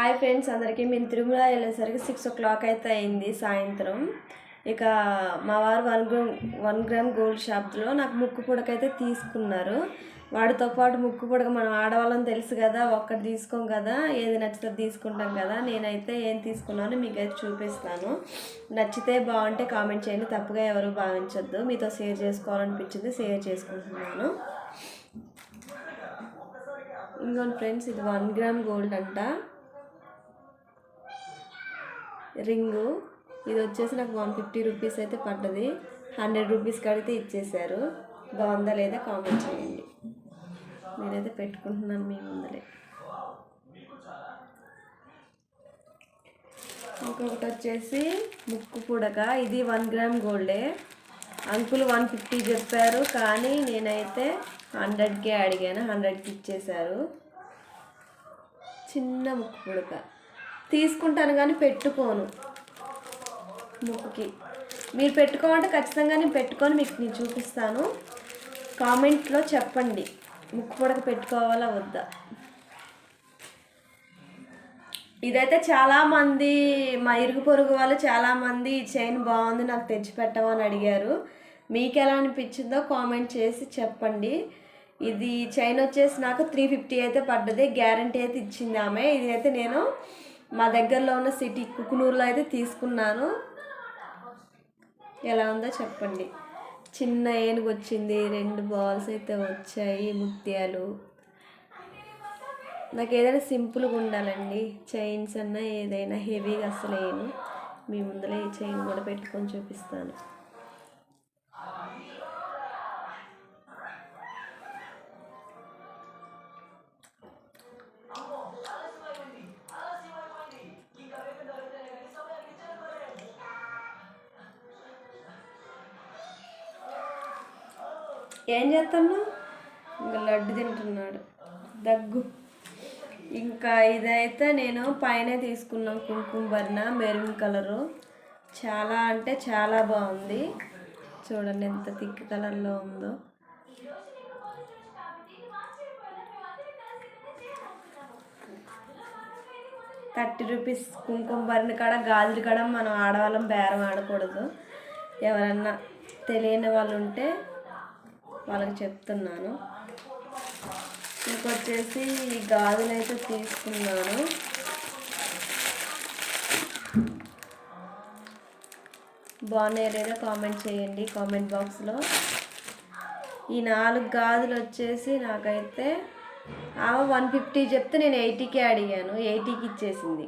Hi friends అందరికీ. మేము తిరుమల వెళ్ళేసరికి 6 o'clock అయితే అయింది సాయంత్రం. ఇక మా వారు 1 గ్రామ్ గోల్డ్ షాప్లో నాకు ముక్కు పుడకైతే తీసుకున్నారు. వాడితో పాటు ముక్కు పుడక మనం ఆడవాళ్ళని తెలుసు కదా, ఒక్కటి తీసుకోం కదా, ఏది నచ్చితే తీసుకుంటాం కదా. నేనైతే ఏం తీసుకున్నానో మీకైతే చూపిస్తాను. నచ్చితే బాగుంటే కామెంట్ చేయండి, తప్పుగా ఎవరు భావించొద్దు. మీతో షేర్ చేసుకోవాలనిపించింది, షేర్ చేసుకుంటున్నాను. ఇంకోటి ఫ్రెండ్స్, ఇది 1 గ్రామ్ గోల్డ్ అంట రింగు. ఇది వచ్చేసి నాకు 150 రూపీస్ అయితే పడ్డది. 100 రూపీస్ కడితే ఇచ్చేసారు. బాగుందా లేదా కామెంట్ చేయండి. నేనైతే పెట్టుకుంటున్నాను మీ ముందరే. ఇంకొకటి వచ్చేసి ముక్కు పుడక. ఇది 1 గ్రామ్ గోల్డే. అంకుల్ 150 చెప్పారు, కానీ నేనైతే 100కే అడిగాను. 100కి ఇచ్చేశారు. చిన్న ముక్కు పుడక తీసుకుంటాను కానీ పెట్టుకోను ముక్కుకి. మీరు పెట్టుకోమంటే ఖచ్చితంగా నేను పెట్టుకొని మీకు నేను చూపిస్తాను. కామెంట్లో చెప్పండి ముక్కు పుడక పెట్టుకోవాలా వద్దా. ఇదైతే చాలామంది మా ఇరుగు పొరుగు వాళ్ళు చాలామంది చైన్ బాగుంది నాకు తెచ్చి పెట్టమని అడిగారు. మీకు ఎలా అనిపించిందో కామెంట్ చేసి చెప్పండి. ఇది చైన్ వచ్చేసి నాకు 350 అయితే పడ్డది. గ్యారంటీ అయితే ఇచ్చింది ఆమె. ఇది అయితే నేను మా దగ్గరలో ఉన్న సిటీ కుకునూరులో అయితే తీసుకున్నాను. ఎలా ఉందో చెప్పండి. చిన్న ఏనుగు వచ్చింది, 2 బాల్స్ అయితే వచ్చాయి, ముత్యాలు. నాకు ఏదైనా సింపుల్గా ఉండాలండి. చైన్స్ అన్నా ఏదైనా హెవీగా అసలు వేయను. మీ ముందర ఈ చైన్ కూడా పెట్టుకొని చూపిస్తాను. ఏం చేస్తాను? ఇంకా లడ్డు తింటున్నాడు, దగ్గు. ఇంకా ఇదైతే నేను పైన తీసుకున్నాను కుంకుమ భరణ, మెరూన్ కలరు. చాలా అంటే చాలా బాగుంది. చూడండి ఎంత థిక్ కలర్లో ఉందో. ₹30 కుంకుమ భరణ కాడ, గాజుల కాడ మనం ఆడవాళ్ళం బేరం ఆడకూడదు. ఎవరన్నా తెలియని వాళ్ళు ఉంటే వాళ్ళకి చెప్తున్నాను. ఇంకొచ్చేసి ఈ గాజులు అయితే తీసుకున్నాను. బాగున్నాయో లేదో కామెంట్ చేయండి కామెంట్ బాక్స్లో. ఈ 4 గాజులు వచ్చేసి నాకైతే 150 చెప్తే నేను 80కే అడిగాను, 80కి ఇచ్చేసింది.